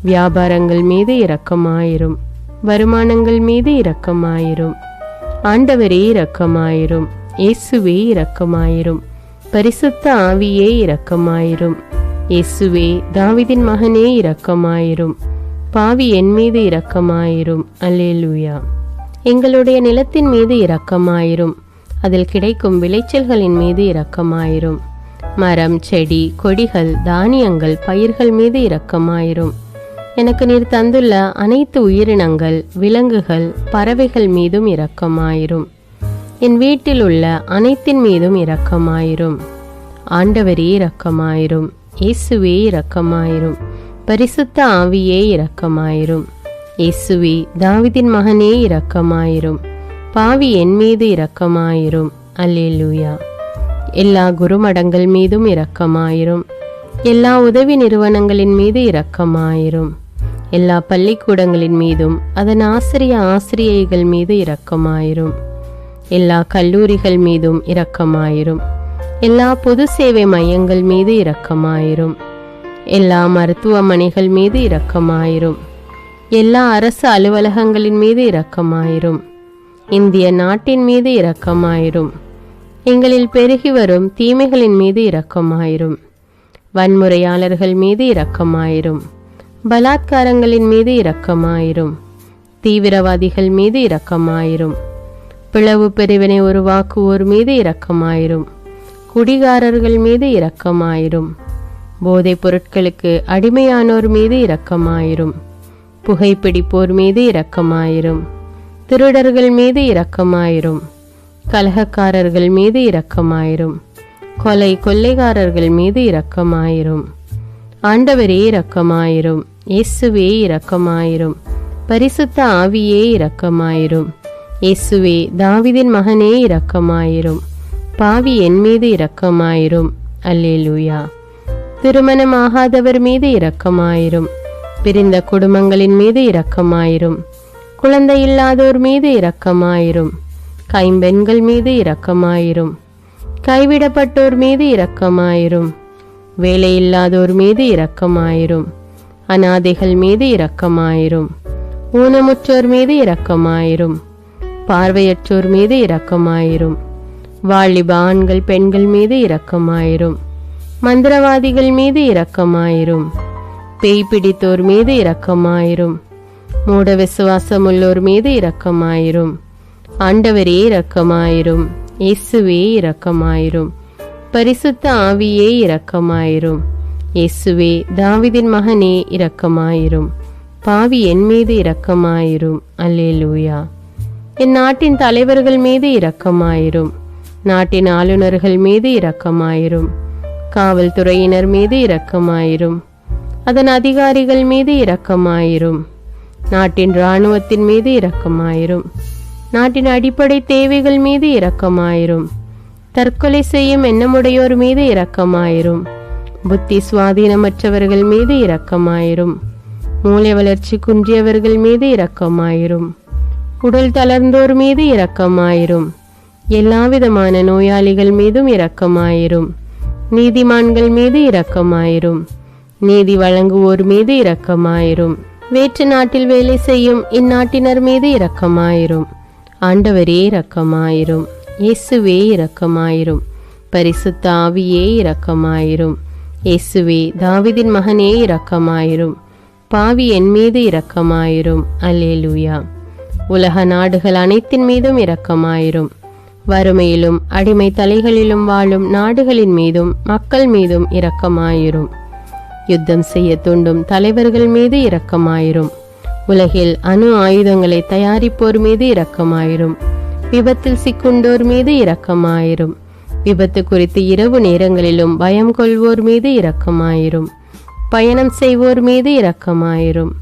வியாபாரங்கள் மீது இரக்கமாயிரும். வருமானங்கள் மீது இரக்கமாயிரும். ஆண்டவரே இரக்கமாயிரும். இயேசுவே இரக்கமாயிரும். பரிசுத்த ஆவியே இரக்கமாயிரும். இயேசுவே தாவீதின் மகனே இரக்கமாயிரும். பாவி என் மீது இரக்கமாயிரும். அல்லேலூயா. எங்களுடைய நிலத்தின் மீது இரக்கமாயிரும். அதில் கிடைக்கும் விளைச்சல்களின் மீது இரக்கமாயிரும். மரம், செடி, கொடிகள், தானியங்கள், பயிர்கள் மீது இரக்கமாயிரும். எனக்கு நீர் தந்துள்ள அனைத்து உயிரினங்கள், விலங்குகள், பறவைகள் மீதும் இரக்கமாயிரும். என் வீட்டில் உள்ள அனைத்தின் மீதும் இரக்கமாயிரும். ஆண்டவரே இரக்கமாயிரும். இயேசுவே இரக்கமாயிரும். பரிசுத்த ஆவியே இரக்கமாயிரும். இயேசுவே தாவீதின் மகனே இரக்கமாயிரும். பாவி என் மீது இரக்கமாயிரும். அல்லேலூயா. எல்லா குருமடங்கள் மீதும் இரக்கமாயிரும். எல்லா உதவி நிறுவனங்களின் மீது இரக்கமாயிரும். எல்லா பள்ளிக்கூடங்களின் மீதும் அதன் ஆசிரியைகள் மீது இரக்கமாயிரும். எல்லா கல்லூரிகள் மீதும் இரக்கமாயிரும். எல்லா பொது சேவை மையங்கள் மீது இரக்கமாயிரும். எல்லா மருத்துவமனைகள் மீது இரக்கமாயிரும். எல்லா அரசு அலுவலகங்களின் மீது இரக்கமாயிரும். இந்திய நாட்டின் மீது இரக்கமாயிரும். எங்களில் பெருகி வரும் தீமைகளின் மீது இரக்கமாயிரும். வன்முறையாளர்கள் மீது இரக்கமாயிரும். பலாத்காரங்களின் மீது இரக்கமாயிரும். தீவிரவாதிகள் மீது இரக்கமாயிரும். பிளவு பிரிவினை உருவாக்குவோர் மீது இரக்கமாயிரும். குடிகாரர்கள் மீது இரக்கமாயிரும். போதைப் பொருட்களுக்கு அடிமையானோர் மீது இரக்கமாயிரும். புகைப்பிடிப்போர் மீது இரக்கமாயிரும். திருடர்கள் மீது இரக்கமாயிரும். கலகக்காரர்கள் மீது இரக்கமாயிரும். கொள்ளைக்காரர்கள் மீது இரக்கமாயிரும். ஆண்டவரே இரக்கமாயிரும். இயேசுவே இரக்கமாயிரும். பரிசுத்த ஆவியே இரக்கமாயிரும். இயேசுவே தாவீதின் மகனே இரக்கமாயிரும். பாவி என் மீது இரக்கமாயிரும். அல்லேலூயா. திருமணமாகாதவர் மீது இரக்கமாயிரும். பிரிந்த குடும்பங்களின் மீது இரக்கமாயிரும். குழந்தை இல்லாதோர் மீது இரக்கமாயிரும். கைம்பெண்கள் மீது இரக்கமாயிரும். கைவிடப்பட்டோர் மீது இரக்கமாயிரும். வேலையில்லாதோர் மீது இரக்கமாயிரும். அநாதைகள் மீது இரக்கமாயிரும். ஊனமுற்றோர் மீது இரக்கமாயிரும். பார்வையற்றோர் மீது இரக்கமாயிரும். வாலிப ஆண்கள் பெண்கள் மீது இரக்கமாயிரும். மந்திரவாதிகள் மீது இரக்கமாயிரும். பேய் பிடித்தோர் மீது இரக்கமாயிரும். மூட விசுவாசம் உள்ளோர் மீது இரக்கமாயிரும். ஆண்டவரே இரக்கமாயிரும். இயேசுவே இரக்கமாயிரும். பரிசுத்த ஆவியே இரக்கமாயிரும். இயேசுவே தாவீதின் மகனே இரக்கமாயிரும். பாவி என் மீது இரக்கமாயிரும். அல்லேலூயா. என் நாட்டின் தலைவர்கள் மீது இரக்கமாயிரும். நாட்டின் ஆளுநர்கள் மீது இரக்கமாயிரும். காவல்துறையினர் மீது இரக்கமாயிரும். அதன் அதிகாரிகள் மீது இரக்கமாயிரும். நாட்டின் இராணுவத்தின் மீது இரக்கமாயிரும். நாட்டின் அடிப்படை தேவைகள் மீது இரக்கமாயிரும். தற்கொலை செய்யும் எண்ணமுடையோர் மீது இரக்கமாயிரும். புத்தி சுவாதீனமற்றவர்கள் மீது இரக்கமாயிரும். மூளை வளர்ச்சி குன்றியவர்கள் மீது இரக்கமாயிரும். உடல் தளர்ந்தோர் மீது இரக்கமாயிரும். எல்லாவிதமான நோயாளிகள் மீதும் இரக்கமாயிரும். நீதிமான்கள் மீது இரக்கமாயிரும். நீதி வழங்குவோர் மீது இரக்கமாயிரும். வேற்று நாட்டில் வேலை செய்யும் இந்நாட்டினர் மீது இரக்கமாயிரும். ஆண்டவரே இரக்கமாயிரும். இயேசுவே இரக்கமாயிரும். பரிசுத்த ஆவியே இரக்கமாயிரும். இயேசுவே தாவீதின் மகனே இரக்கமாயிரும். பாவி என் மீது இரக்கமாயிரும். அல்லேலூயா. உலக நாடுகள் அனைத்தின் மீதும் இரக்கமாயிரும். வறுமையிலும் அடிமை தலைகளிலும் வாழும் நாடுகளின் மீதும் மக்கள் மீதும் இரக்கமாயிரும். யுத்தம் செய்ய தூண்டும் தலைவர்கள் மீது இரக்கமாயிரும். உலகில் அணு ஆயுதங்களை தயாரிப்போர் மீது இரக்கமாயிரும். விபத்தில் சிக்குண்டோர் மீது இரக்கமாயிரும். விபத்து குறித்து இரவு நேரங்களிலும் பயம் கொள்வோர் மீது இரக்கமாயிரும். பயணம் செய்வோர் மீது இரக்கமாயிரும்.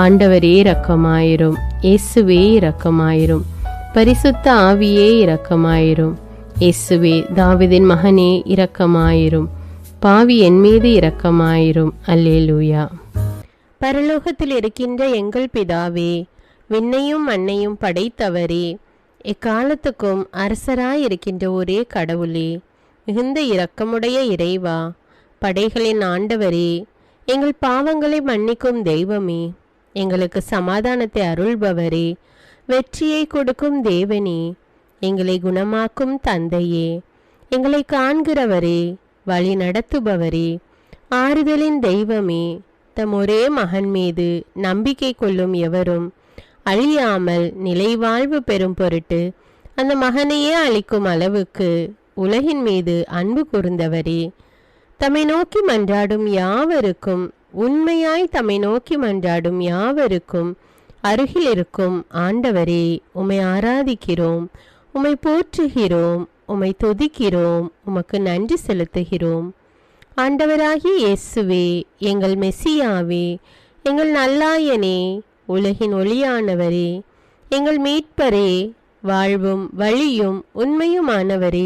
ஆண்டவரே இரக்கமாயிரும். இயேசுவே இரக்கமாயிரும். பரிசுத்த ஆவியே இரக்கமாயிரும். இயேசுவே தாவீதின் மகனே இரக்கமாயிரும். பாவி என் மீது இரக்கமாயிரும். அல்லேலூயா.
பரலோகத்தில் இருக்கின்ற எங்கள் பிதாவே, விண்ணையும் மண்ணையும் படைத்தவரே, எக்காலத்துக்கும் அரசராயிருக்கின்ற ஒரே கடவுளே, மிகுந்த இரக்கமுடைய இறைவா, படைகளின் ஆண்டவரே, எங்கள் பாவங்களை மன்னிக்கும் தெய்வமே, எங்களுக்கு சமாதானத்தை அருள்பவரே, வெற்றியை கொடுக்கும் தேவனே, எங்களை குணமாக்கும் தந்தையே, எங்களை காண்கிறவரே, வழி நடத்துபவரே, ஆறுதலின் தெய்வமே, தம் ஒரே மகன் மீது நம்பிக்கை கொள்ளும் எவரும் அழியாமல் நிலைவாழ்வு பெறும் பொருட்டு அந்த மகனையே அளிக்கும் அளவுக்கு உலகின் மீது அன்பு கூர்ந்தவரே, தம்மை நோக்கி மன்றாடும் யாவருக்கும், உண்மையாய் தம்மை நோக்கி மன்றாடும் யாவருக்கும் அருகில் இருக்கும் ஆண்டவரே, உம்மை ஆராதிக்கிறோம், உம்மை போற்றுகிறோம், உம்மை துதிக்கிறோம், உமக்கு நன்றி செலுத்துகிறோம். ஆண்டவராகிய இயேசுவே, எங்கள் மெசியாவே, எங்கள் நல்லாயனே, உலகின் ஒளியானவரே, எங்கள் மீட்பரே, வாழ்வும் வழியும் உண்மையுமானவரே,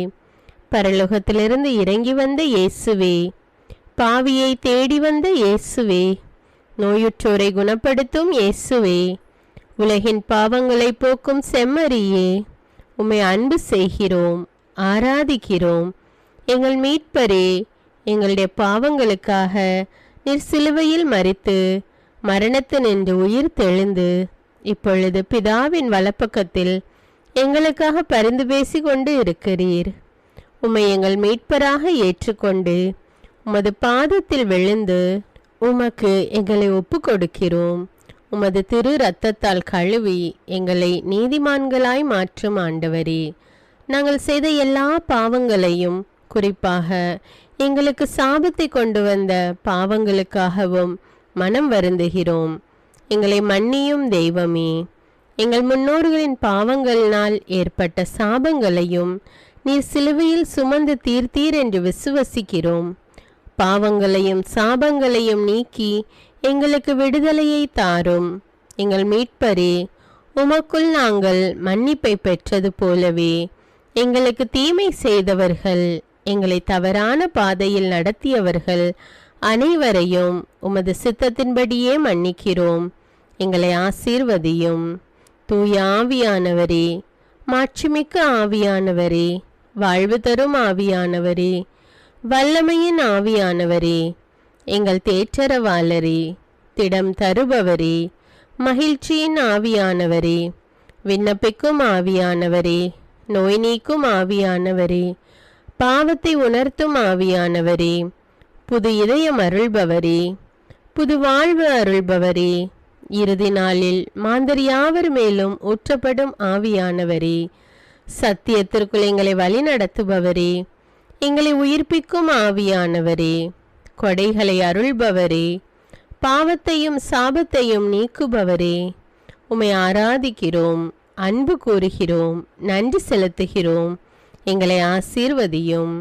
பரலோகத்திலிருந்து இறங்கி வந்த இயேசுவே, பாவியை தேடி வந்த இயேசுவே, நோயுற்றோரை குணப்படுத்தும் இயேசுவே, உலகின் பாவங்களை போக்கும் செம்மறியே, உம்மை அன்பு செய்கிறோம், ஆராதிக்கிறோம். எங்கள் மீட்பரே, எங்களுடைய பாவங்களுக்காக நீர் சிலுவையில் மரித்து மரணத்து நின்று உயிர் தெழுந்து இப்பொழுது பிதாவின் வலப்பக்கத்தில் எங்களுக்காக பரிந்து பேசி கொண்டு இருக்கிறீர். உம்மை எங்கள் மீட்பராக ஏற்றுக்கொண்டு உமது பாதத்தில் விழுந்து உமக்கு எங்களை ஒப்பு கொடுக்கிறோம். உமது திரு இரத்தத்தால் கழுவி எங்களை நீதிமான்களாய் மாற்றும் ஆண்டவரே, நாங்கள் செய்த எல்லா பாவங்களையும், குறிப்பாக எங்களுக்கு சாபத்தை கொண்டு வந்த பாவங்களுக்காகவும் மனம் வருந்துகிறோம். எங்களை மன்னியும் தெய்வமே, எங்கள் முன்னோர்களின் பாவங்களினால் ஏற்பட்ட சாபங்களையும் நீர் சிலுவையில் சுமந்து தீர்த்தீர் என்று விசுவசிக்கிறோம். பாவங்களையும் சாபங்களையும் நீக்கி எங்களுக்கு விடுதலையை தாரும். எங்கள் மீட்பரே, உமக்குள் நாங்கள் மன்னிப்பை பெற்றது போலவே எங்களுக்கு தீமை செய்தவர்கள், எங்களை தவறான பாதையில் நடத்தியவர்கள் அனைவரையும் உமது சித்தத்தின்படியே மன்னிக்கிறோம். எங்களை ஆசீர்வதியும். தூய ஆவியானவரே, மாட்சிமிக்க ஆவியானவரே, வாழ்வு தரும் ஆவியானவரே, வல்லமையின் ஆவியானவரே, எங்கள் தேற்றரவாளரே, திடம் தருபவரே, மகிழ்ச்சியின் ஆவியானவரே, விண்ணப்பிக்கும் ஆவியானவரே, நோய் நீக்கும் ஆவியானவரே, பாவத்தை உணர்த்தும் ஆவியானவரே, புது இதயம் அருள்பவரே,
புது வாழ்வு அருள்பவரே, இறுதி நாளில் மாந்தர் யாவர் மேலும் ஊற்றப்படும் ஆவியானவரே, சத்தியத்திற்குள் எங்களை வழி நடத்துபவரே, எங்களை உயிர்ப்பிக்கும் ஆவியானவரே, கொடைகளை அருள்பவரே, பாவத்தையும் சாபத்தையும் நீக்குபவரே, உம்மை ஆராதிக்கிறோம், அன்பு கூறுகிறோம், நன்றி செலுத்துகிறோம். எங்களை ஆசீர்வதியும்.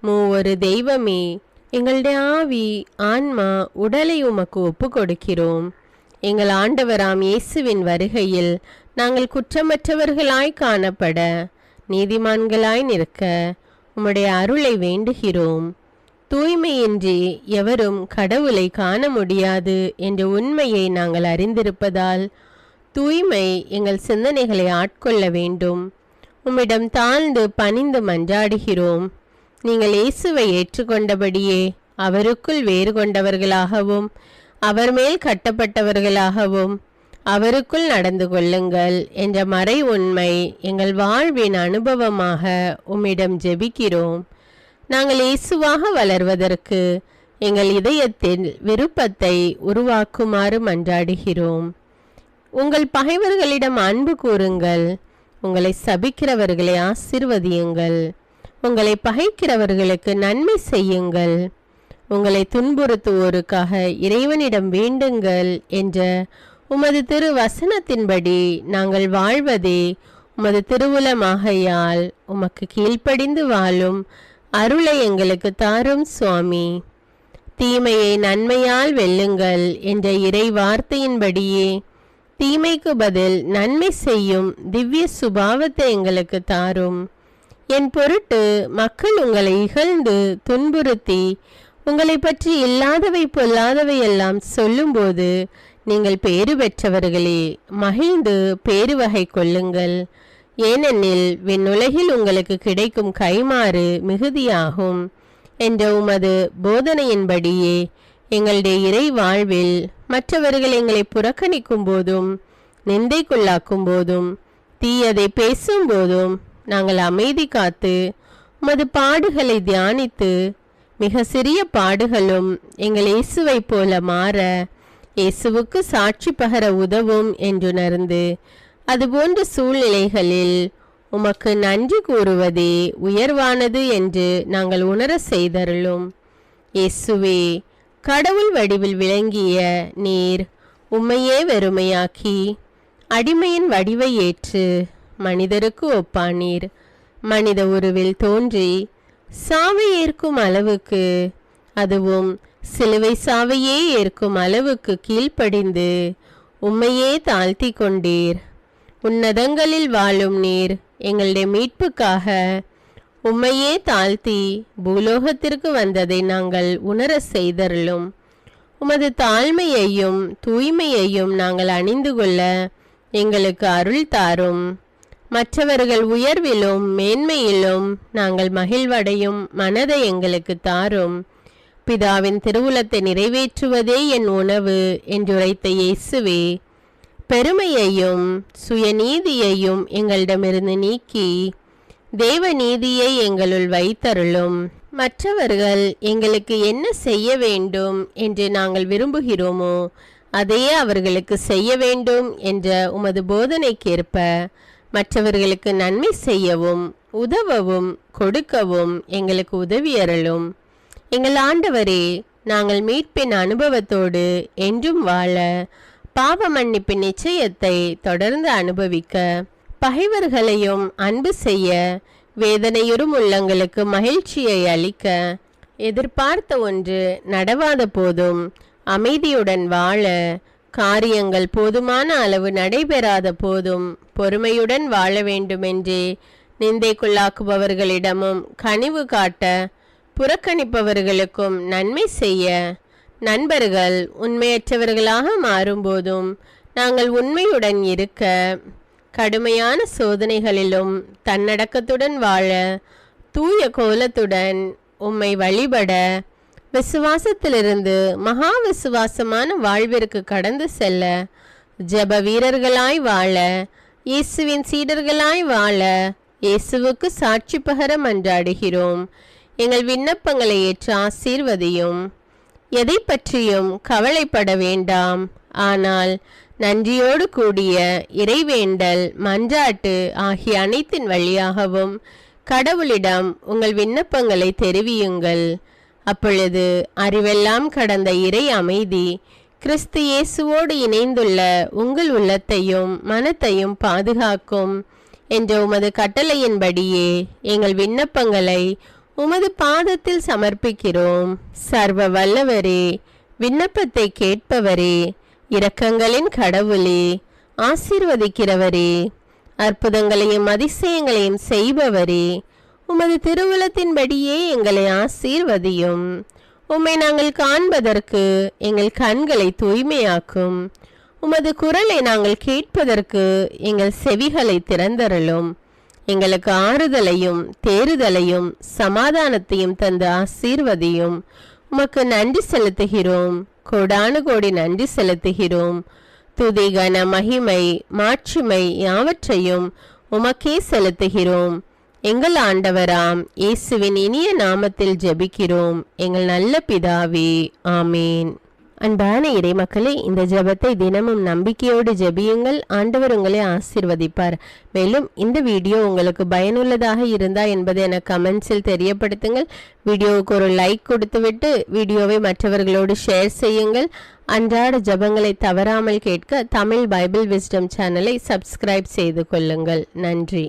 மூவொரு தெய்வமே, எங்களுடைய ஆவி, ஆன்மா, உடலை உமக்கு ஒப்பு கொடுக்கிறோம். எங்கள் ஆண்டவராம் இயேசுவின் வருகையில் நாங்கள் குற்றமற்றவர்களாய் காணப்பட, நீதிமான்களாய் நிற்க உம்முடைய அருளை வேண்டுகிறோம். தூய்மையின்றி எவரும் கடவுளை காண முடியாது என்ற உண்மையை நாங்கள் அறிந்திருப்பதால் தூய்மை எங்கள் சிந்தனைகளை ஆட்கொள்ள வேண்டும். உம்மிடம் தாழ்ந்து பணிந்து மன்றாடுகிறோம். நீங்கள் இயேசுவை ஏற்றுக்கொண்டபடியே அவருக்குள் வேறு கொண்டவர்களாகவும் அவர் மேல் கட்டப்பட்டவர்களாகவும் அவருக்குள் நடந்து கொள்ளுங்கள் என்ற மறை உண்மை எங்கள் வாழ்வின் அனுபவமாக உம்மிடம் ஜெபிக்கிறோம். நாங்கள் இயேசுவாக வளர்வதற்கு எங்கள் இதயத்தில் விருப்பத்தை உருவாக்குமாறு மன்றாடுகிறோம். உங்கள் பகைவர்களிடம் அன்பு கூறுங்கள், உங்களை சபிக்கிறவர்களை ஆசீர்வதியுங்கள், உங்களை பகைக்கிறவர்களுக்கு நன்மை செய்யுங்கள், உங்களை துன்புறுத்துவோருக்காக இறைவனிடம் வேண்டுங்கள் என்ற உமது திரு வசனத்தின்படி நாங்கள் வாழ்வதே உமது திருவுலமாகையால் உமக்கு கீழ்ப்படிந்து வாழும் அருளை எங்களுக்கு தாரும் சுவாமி. தீமையை நன்மையால் வெல்லுங்கள் என்ற இறை வார்த்தையின்படியே தீமைக்கு பதில் நன்மை செய்யும் திவ்ய சுபாவத்தை எங்களுக்கு தாரும். என் பொருட்டு மக்கள் உங்களை இகழ்ந்து துன்புறுத்தி உங்களை பற்றி இல்லாதவை பொல்லாதவை எல்லாம் சொல்லும்போது நீங்கள் பேறு பெற்றவர்களே, மகிழ்ந்து பேறு வகை கொள்ளுங்கள். ஏனெனில் விண்ணுலகில் உங்களுக்கு கிடைக்கும் கைமாறு மிகுதியாகும் என்ற உமது போதனையின்படியே எங்களுடைய இறை வாழ்வில் மற்றவர்கள் எங்களை புறக்கணிக்கும் போதும் நிந்தைக்குள்ளாக்கும் போதும் தீயதை பேசும் போதும் நாங்கள் அமைதி காத்து உமது பாடுகளை தியானித்து மிக சிறிய பாடுகளும் எங்கள் இயேசுவை போல மாற இயேசுவுக்கு சாட்சி பகர உதவும் என்றுணர்ந்து அதுபோன்ற சூழ்நிலைகளில் உமக்கு நன்றி கூறுவதே உயர்வானது என்று நாங்கள் உணர செய்தருளும். இயேசுவே, கடவுள் வடிவில் விளங்கிய நீர் உம்மையே வெறுமையாக்கி அடிமையின் வடிவை ஏற்று மனிதருக்கு ஒப்பானீர். மனித உருவில் தோன்றி சாவை ஏற்கும் அளவுக்கு, அதுவும் சிலுவை சாவையே ஏற்கும் அளவுக்கு கீழ்ப்படிந்து உம்மையே தாழ்த்தி கொண்டீர். உன்னதங்களில் வாழும் நீர் எங்களுடைய மீட்புக்காக உம்மையே தாழ்த்தி பூலோகத்திற்கு வந்ததை நாங்கள் உணர செய்தருளும். உமது தாழ்மையையும் தூய்மையையும் நாங்கள் அணிந்து கொள்ள எங்களுக்கு அருள் தாரும். மற்றவர்கள் உயர்விலும் மேன்மையிலும் நாங்கள் மகிழ்வடையும் மனதை எங்களுக்கு தாரும். பிதாவின் திருவுலத்தை நிறைவேற்றுவதே என் உணவு என்றுரைத்த இயேசுவே, பெருமையையும் சுயநீதியையும் எங்களிடமிருந்து நீக்கி தேவ நீதியை எங்களுள் வைத்தருளும். மற்றவர்கள் எங்களுக்கு என்ன செய்ய வேண்டும் என்று நாங்கள் விரும்புகிறோமோ அதையே அவர்களுக்கு செய்ய வேண்டும் என்ற உமது போதனைக்கேற்ப மற்றவர்களுக்கு நன்மை செய்யவும் உதவவும் கொடுக்கவும் எங்களுக்கு உதவியருளும். எங்கள் ஆண்டவரே, நாங்கள் மீட்பின் அனுபவத்தோடு என்றும் வாழ, பாவ மன்னிப்பின் நிச்சயத்தை தொடர்ந்து அனுபவிக்க, பகைவர்களையும் அன்பு செய்ய, வேதனையுறும் உள்ளங்களுக்கு மகிழ்ச்சியை அளிக்க, எதிர்பார்த்த ஒன்று நடவாத போதும் அமைதியுடன் வாழ, காரியங்கள் போதுமான அளவு நடைபெறாத போதும் பொறுமையுடன் வாழ வேண்டுமென்றே நிந்தைக்குள்ளாக்குபவர்களிடமும் கனிவு காட்ட, புறக்கணிப்பவர்களுக்கும் நன்மை செய்ய, நண்பர்கள் உண்மையற்றவர்களாக மாறும்போதும் நாங்கள் உண்மையுடன் இருக்க, கடுமையான சோதனைகளிலும் தன்னடக்கத்துடன் வாழ, தூய கோலத்துடன் உம்மை வழிபட, விசுவாசத்திலிருந்து மகா விசுவாசமான வாழ்விற்கு கடந்து செல்ல, ஜெப வீரர்களாய் வாழ, இயேசுவின் சீடர்களாய் வாழ, இயேசுவுக்கு சாட்சி பகர மன்றாடுகிறோம். எங்கள் விண்ணப்பங்களை ஏற்று ஆசீர்வதியும். எதை பற்றியும் கவலைப்பட வேண்டாம். ஆனால் நன்றியோடு கூடிய இறைவேண்டல், மன்றாட்டு ஆகிய அனைத்தின் வழியாகவும் கடவுளிடம் உங்கள் விண்ணப்பங்களை தெரிவியுங்கள். அப்பொழுது அறிவெல்லாம் கடந்த இறை அமைதி கிறிஸ்து இயேசுவோடு இணைந்துள்ள உங்கள் உள்ளத்தையும் மனத்தையும் பாதுகாக்கும் என்ற உமது கட்டளையின்படியே எங்கள் விண்ணப்பங்களை உமது பாதத்தில் சமர்ப்பிக்கிறோம். சர்வ வல்லவரே, விண்ணப்பத்தை கேட்பவரே, இரக்கங்களின் கடவுளே, ஆசீர்வதிக்கிறவரே, அற்புதங்களையும் அதிசயங்களையும் செய்பவரே, உமது திருவுளத்தின்படியே எங்களை ஆசீர்வதியும். உம்மை நாங்கள் காண்பதற்கு எங்கள் கண்களை தூய்மையாக்கும். உமது குரலை நாங்கள் கேட்பதற்கு எங்கள் செவிகளை திறந்தருளும். எங்களுக்கு ஆறுதலையும் தேறுதலையும் சமாதானத்தையும் தந்து ஆசீர்வதியும். உமக்கு நன்றி செலுத்துகிறோம், கோடானு கோடி நன்றி செலுத்துகிறோம். துதி, கன, மகிமை, மாட்சிமை யாவற்றையும் உமக்கே செலுத்துகிறோம். எங்கள் ஆண்டவராம் இயேசுவின் இனிய நாமத்தில் ஜெபிக்கிறோம் எங்கள் நல்ல பிதாவே, ஆமீன். அன்பான இறைமக்களே, இந்த ஜெபத்தை தினமும் நம்பிக்கையோடு ஜெபியுங்கள். ஆண்டவர் உங்களை ஆசீர்வதிப்பார். மேலும் இந்த வீடியோ உங்களுக்கு பயனுள்ளதாக இருந்தா என்பதை எனக்கு கமெண்ட்ஸில் தெரியப்படுத்துங்கள். வீடியோவுக்கு ஒரு லைக் கொடுத்துவிட்டு வீடியோவை மற்றவர்களோடு ஷேர் செய்யுங்கள். அன்றாட ஜெபங்களை தவறாமல் கேட்க தமிழ் பைபிள் விஸ்டம் சேனலை சப்ஸ்கிரைப் செய்து கொள்ளுங்கள். நன்றி.